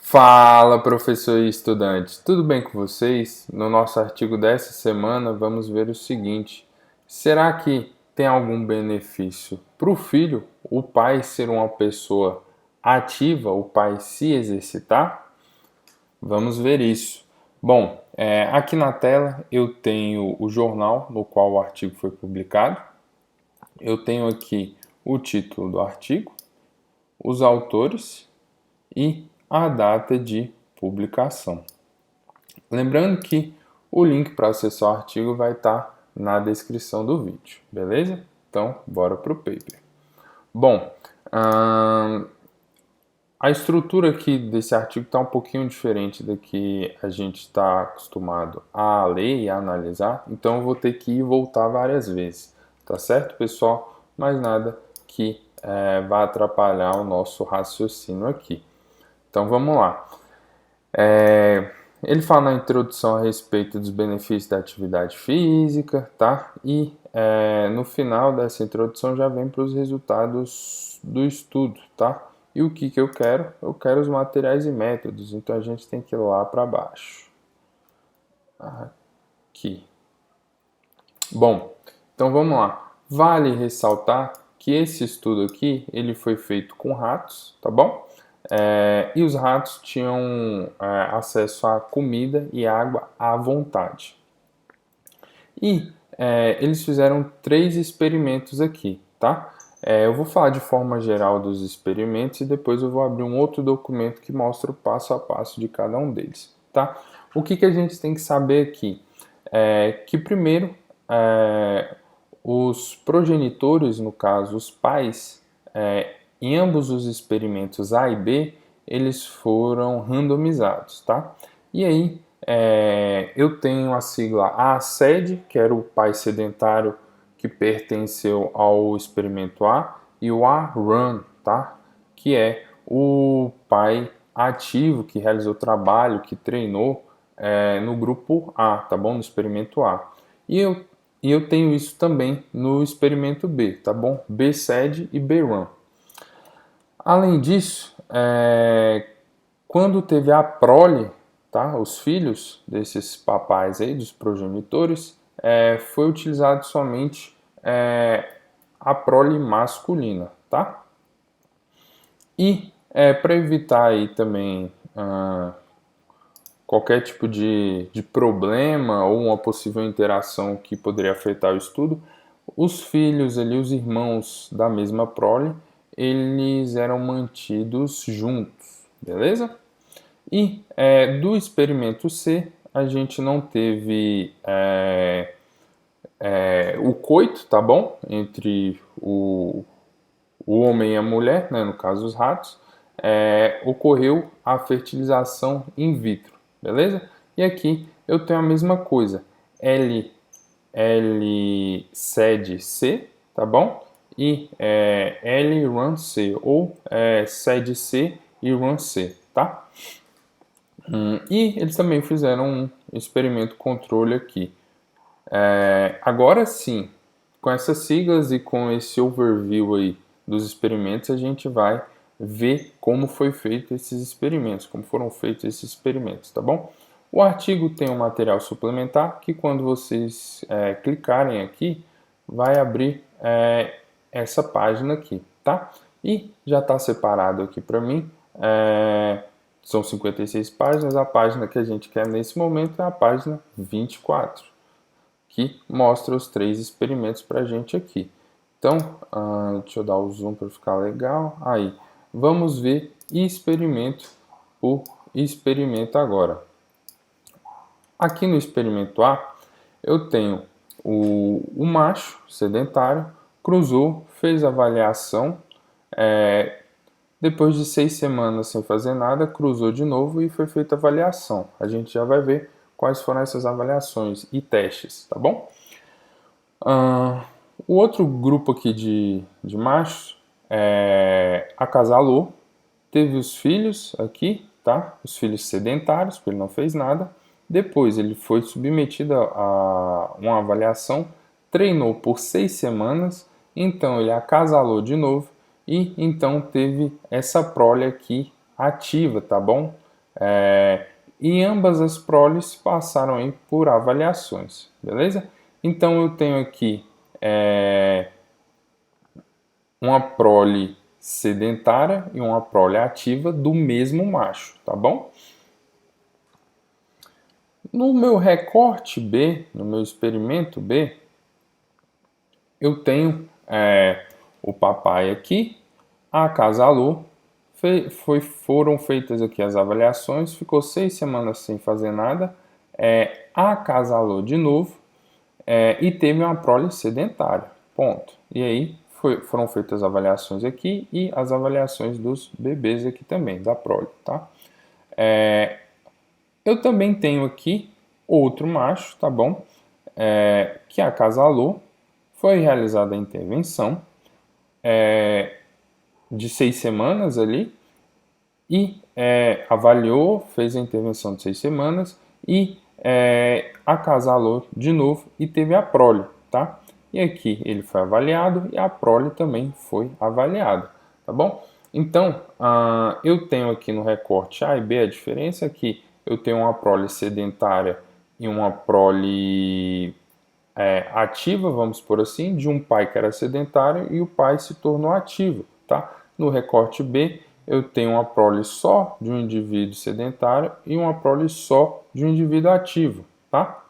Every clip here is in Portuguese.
Fala, professor e estudante, tudo bem com vocês? No nosso artigo dessa semana, vamos ver o seguinte: será que tem algum benefício para o filho, o pai ser uma pessoa ativa, o pai se exercitar? Vamos ver isso. Bom, aqui na tela eu tenho o jornal no qual o artigo foi publicado, eu tenho aqui o título do artigo, os autores e a data de publicação. Lembrando que o link para acessar o artigo vai estar na descrição do vídeo, beleza? Então, bora para o paper. Bom, a estrutura aqui desse artigo está um pouquinho diferente da que a gente está acostumado a ler e a analisar, então eu vou ter que ir e voltar várias vezes, tá certo, pessoal? Mas nada que vá atrapalhar o nosso raciocínio aqui. Então vamos lá. Ele fala na introdução a respeito dos benefícios da atividade física, tá? E no final dessa introdução já vem para os resultados do estudo, tá? E o que eu quero? Eu quero os materiais e métodos, então a gente tem que ir lá para baixo. Aqui. Bom, então vamos lá. Vale ressaltar que esse estudo aqui, ele foi feito com ratos, tá bom? E os ratos tinham acesso a comida e água à vontade. E eles fizeram 3 experimentos aqui, tá? Eu vou falar de forma geral dos experimentos e depois eu vou abrir um outro documento que mostra o passo a passo de cada um deles, tá? O que a gente tem que saber aqui? Que primeiro, os progenitores, no caso os pais, em ambos os experimentos A e B, eles foram randomizados, tá? E aí, eu tenho a sigla ASED, que era o pai sedentário que pertenceu ao experimento A, e o ARUN, tá? Que é o pai ativo que realizou trabalho, que treinou no grupo A, tá bom? No experimento A. E eu tenho isso também no experimento B, tá bom? BSED e BRUN. Além disso, quando teve a prole, tá, os filhos desses papais aí, dos progenitores, foi utilizado somente a prole masculina, tá? E para evitar aí também qualquer tipo de problema ou uma possível interação que poderia afetar o estudo, os filhos ali, os irmãos da mesma prole, eles eram mantidos juntos, beleza? E do experimento C, a gente não teve o coito, tá bom? Entre o homem e a mulher, né, no caso os ratos, ocorreu a fertilização in vitro, beleza? E aqui eu tenho a mesma coisa, L-SED-C, tá bom? E L-RUN-C, ou SED-C e RUN-C, tá? E eles também fizeram um experimento controle aqui. Agora sim, com essas siglas e com esse overview aí dos experimentos, a gente vai ver como foi feito esses experimentos, como foram feitos esses experimentos, tá bom? O artigo tem um material suplementar que quando vocês clicarem aqui, vai abrir essa página aqui, tá? E já está separado aqui para mim, são 56 páginas, a página que a gente quer nesse momento é a página 24, que mostra os 3 experimentos para a gente aqui. Então, deixa eu dar o zoom para ficar legal. Aí, vamos ver experimento por experimento agora. Aqui no experimento A, eu tenho o macho sedentário, cruzou, fez avaliação, depois de 6 semanas sem fazer nada, cruzou de novo e foi feita a avaliação. A gente já vai ver quais foram essas avaliações e testes, tá bom? O outro grupo aqui de machos acasalou, teve os filhos aqui, tá? Os filhos sedentários, porque ele não fez nada. Depois ele foi submetido a uma avaliação, treinou por 6 semanas, então ele acasalou de novo e então teve essa prole aqui ativa, tá bom? E ambas as proles passaram aí por avaliações, beleza? Então eu tenho aqui uma prole sedentária e uma prole ativa do mesmo macho, tá bom? No meu recorte B, no meu experimento B, eu tenho o papai aqui, acasalou, foram feitas aqui as avaliações, ficou 6 semanas sem fazer nada, acasalou de novo e teve uma prole sedentária, ponto. E aí foram feitas as avaliações aqui e as avaliações dos bebês aqui também, da prole, tá? Eu também tenho aqui outro macho, tá bom? Que acasalou, foi realizada a intervenção de 6 semanas ali e avaliou, fez a intervenção de 6 semanas e acasalou de novo e teve a prole, tá? E aqui ele foi avaliado e a prole também foi avaliada, tá bom? Então, eu tenho aqui no recorte A e B a diferença é que eu tenho uma prole sedentária e uma prole ativa, vamos por assim, de um pai que era sedentário e o pai se tornou ativo, tá? No recorte B, eu tenho uma prole só de um indivíduo sedentário e uma prole só de um indivíduo ativo, tá?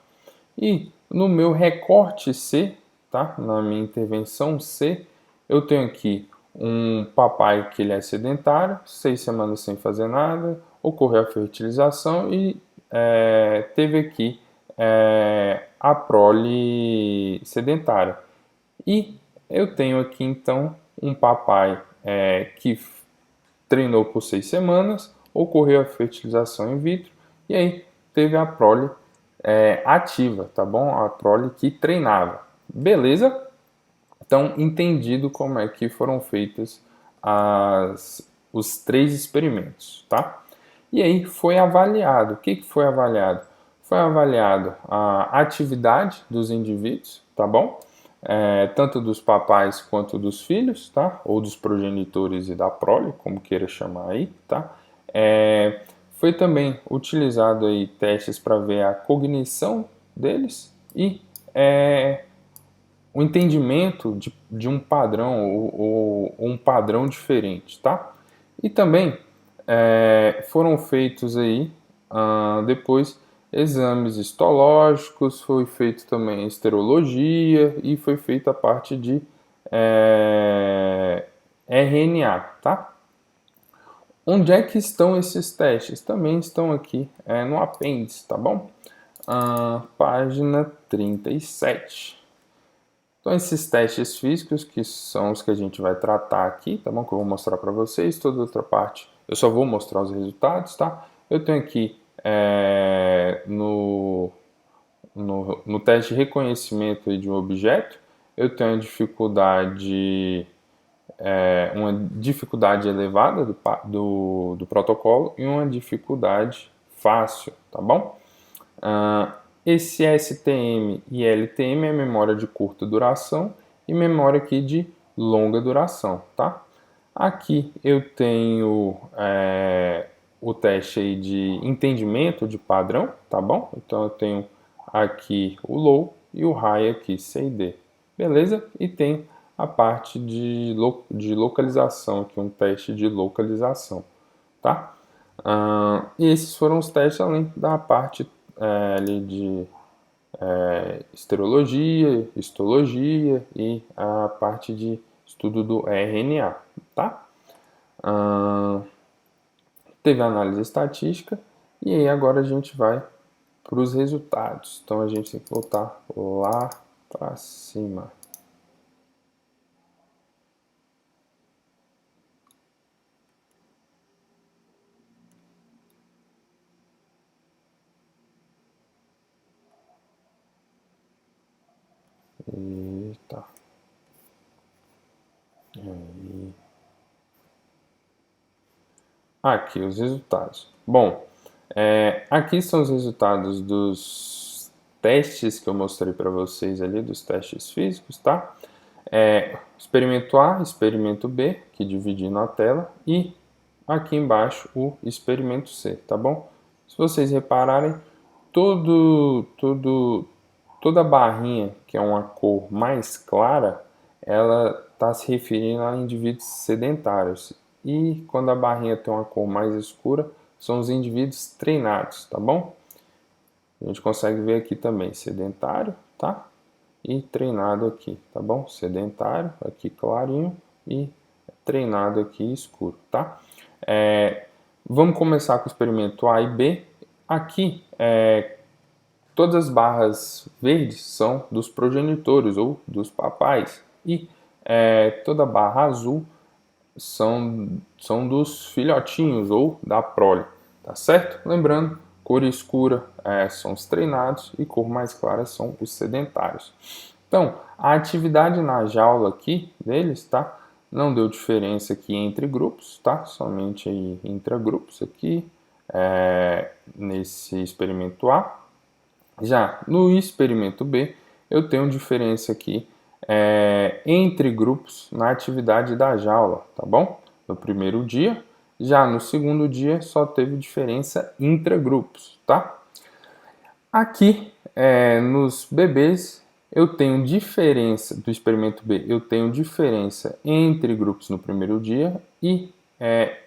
E no meu recorte C, tá? Na minha intervenção C, eu tenho aqui um papai que ele é sedentário, 6 semanas sem fazer nada, ocorreu a fertilização e teve aqui a prole sedentária. E eu tenho aqui então um papai que treinou por 6 semanas, ocorreu a fertilização in vitro e aí teve a prole ativa, tá bom? A prole que treinava. Beleza? Então, entendido como é que foram feitas os 3 experimentos, tá? E aí foi avaliado. O que foi avaliado? Foi avaliado a atividade dos indivíduos, tá bom? Tanto dos papais quanto dos filhos, tá? Ou dos progenitores e da prole, como queira chamar aí, tá? Foi também utilizado aí testes para ver a cognição deles e o entendimento de um padrão ou um padrão diferente, tá? E também foram feitos aí depois exames histológicos, foi feito também esterologia e foi feita a parte de RNA, tá? Onde é que estão esses testes? Também estão aqui no apêndice, tá bom? Página 37. Então, esses testes físicos, que são os que a gente vai tratar aqui, tá bom? Que eu vou mostrar para vocês. Toda outra parte, eu só vou mostrar os resultados, tá? Eu tenho aqui no teste de reconhecimento de um objeto, eu tenho uma dificuldade elevada do protocolo e uma dificuldade fácil, tá bom? Esse STM e LTM é memória de curta duração e memória aqui de longa duração, tá? Aqui eu tenho o teste aí de entendimento de padrão, tá bom? Então eu tenho aqui o low e o high aqui, C e D, beleza? E tem a parte de localização, aqui um teste de localização, tá? E esses foram os testes além da parte ali de esterologia, histologia e a parte de estudo do RNA, tá? Teve a análise estatística e aí agora a gente vai para os resultados. Então a gente tem que voltar lá para cima. Eita. Aí. Aqui os resultados. Bom, aqui são os resultados dos testes que eu mostrei para vocês ali, dos testes físicos, tá? Experimento A, experimento B, que dividi na tela, e aqui embaixo o experimento C, tá bom? Se vocês repararem, toda barrinha que é uma cor mais clara, ela está se referindo a indivíduos sedentários. E quando a barrinha tem uma cor mais escura, são os indivíduos treinados, tá bom? A gente consegue ver aqui também sedentário, tá? E treinado aqui, tá bom? Sedentário aqui clarinho e treinado aqui escuro, tá? Vamos começar com o experimento A e B. Aqui, todas as barras verdes são dos progenitores ou dos papais e toda barra azul são dos filhotinhos ou da prole, tá certo? Lembrando, cor escura são os treinados e cor mais clara são os sedentários. Então, a atividade na jaula aqui deles, tá? Não deu diferença aqui entre grupos, tá? Somente aí intragrupos aqui nesse experimento A. Já no experimento B, eu tenho diferença aqui entre grupos na atividade da jaula, tá bom? No primeiro dia, já no segundo dia só teve diferença intragrupos, tá? Aqui nos bebês eu tenho diferença do experimento B, eu tenho diferença entre grupos no primeiro dia e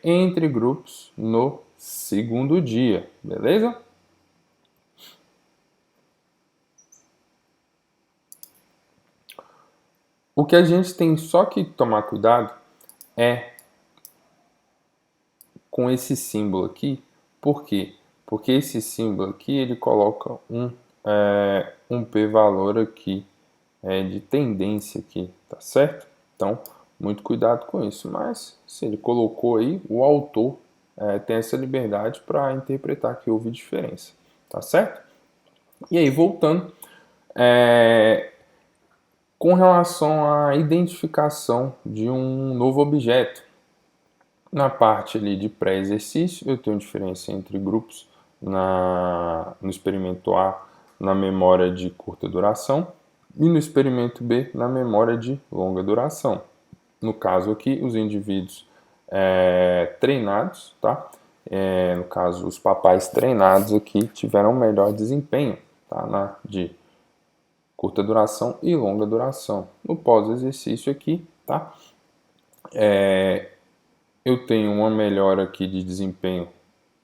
entre grupos no segundo dia, beleza? O que a gente tem só que tomar cuidado é com esse símbolo aqui. Por quê? Porque esse símbolo aqui ele coloca um p-valor aqui de tendência aqui, tá certo? Então, muito cuidado com isso. Mas se ele colocou aí, o autor tem essa liberdade para interpretar que houve diferença, tá certo? E aí, voltando, com relação à identificação de um novo objeto. Na parte ali de pré-exercício, eu tenho diferença entre grupos no experimento A na memória de curta duração e no experimento B na memória de longa duração. No caso aqui, os indivíduos treinados, tá? No caso, os papais treinados aqui tiveram melhor desempenho, tá? De curta duração e longa duração. No pós-exercício aqui, tá? Eu tenho uma melhora aqui de desempenho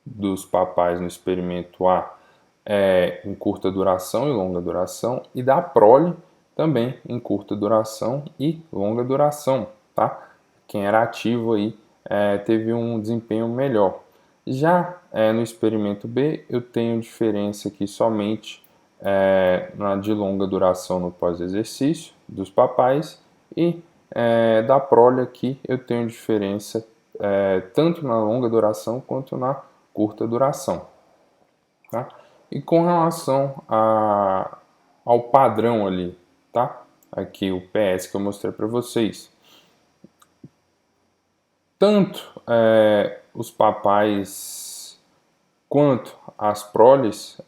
dos papais no experimento A em curta duração e longa duração, e da prole também em curta duração e longa duração, tá? Quem era ativo aí teve um desempenho melhor. Já no experimento B, eu tenho diferença aqui somente na de longa duração no pós-exercício dos papais e da prole aqui eu tenho diferença tanto na longa duração quanto na curta duração. Tá? E com relação ao padrão ali, tá? Aqui o PS que eu mostrei para vocês. Tanto os papais quanto as proles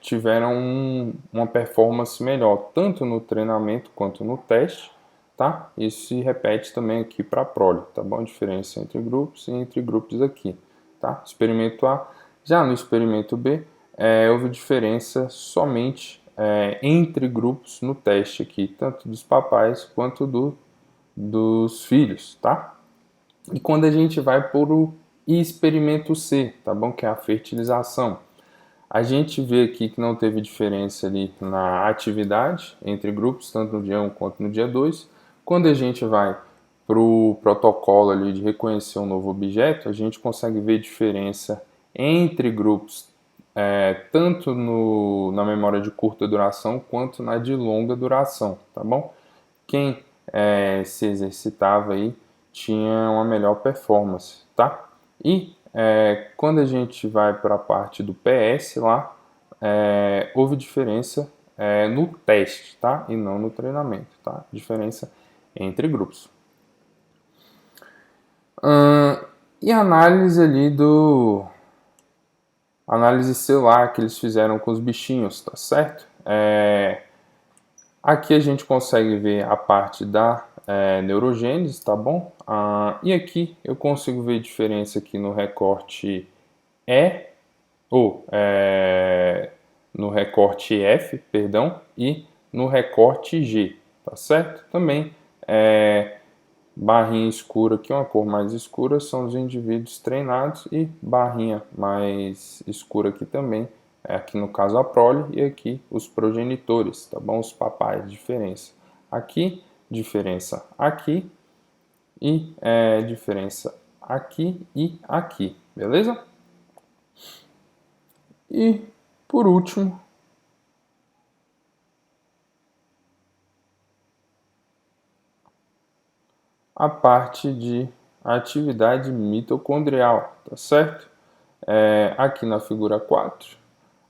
tiveram uma performance melhor, tanto no treinamento quanto no teste, tá? Isso se repete também aqui para a prole, tá bom? Diferença entre grupos e entre grupos aqui, tá? Experimento A. Já no experimento B, houve diferença somente entre grupos no teste aqui, tanto dos papais quanto dos filhos, tá? E quando a gente vai para o experimento C, tá bom? Que é a fertilização. A gente vê aqui que não teve diferença ali na atividade entre grupos, tanto no dia 1 quanto no dia 2. Quando a gente vai para o protocolo ali de reconhecer um novo objeto, a gente consegue ver diferença entre grupos, tanto na memória de curta duração quanto na de longa duração, tá bom? Quem se exercitava aí tinha uma melhor performance, tá? E quando a gente vai para a parte do PS lá, houve diferença no teste, tá? E não no treinamento, tá? Diferença entre grupos. E a análise ali análise celular que eles fizeram com os bichinhos, tá certo? Aqui a gente consegue ver a parte da neurogênese, tá bom? E aqui eu consigo ver diferença aqui no recorte E, ou no recorte F, perdão, e no recorte G, tá certo? Também barrinha escura aqui, uma cor mais escura, são os indivíduos treinados, e barrinha mais escura aqui também, aqui no caso a prole, e aqui os progenitores, tá bom? Os papais, diferença diferença aqui, e diferença aqui e aqui, beleza? E por último, a parte de atividade mitocondrial, tá certo? Aqui na figura 4,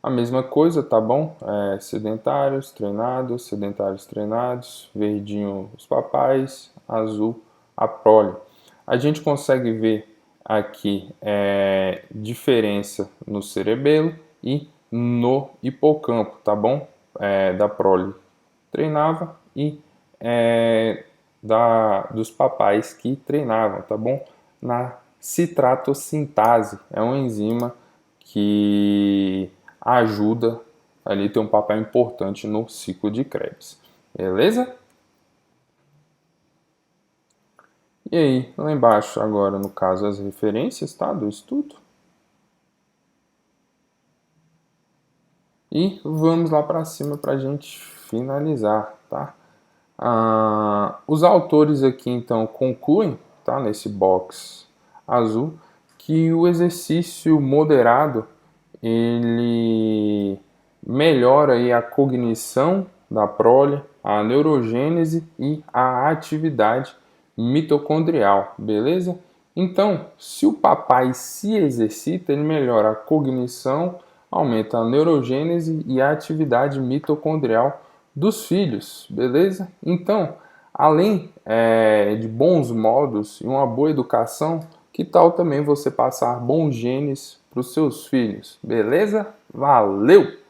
a mesma coisa, tá bom? Sedentários, treinados, verdinho os papais, azul a prole. A gente consegue ver aqui diferença no cerebelo e no hipocampo, tá bom? Da prole treinava e dos papais que treinavam, tá bom? Na citratossintase, é uma enzima que ajuda ali, tem um papel importante no ciclo de Krebs, beleza? E aí, lá embaixo agora, no caso, as referências, tá, do estudo. E vamos lá para cima para a gente finalizar, tá? Os autores aqui então concluem, tá, nesse box azul, que o exercício moderado ele melhora aí a cognição da prole, a neurogênese e a atividade mitocondrial, beleza? Então, se o papai se exercita, ele melhora a cognição, aumenta a neurogênese e a atividade mitocondrial dos filhos, beleza? Então, além de bons modos e uma boa educação, que tal também você passar bons genes para os seus filhos, beleza? Valeu!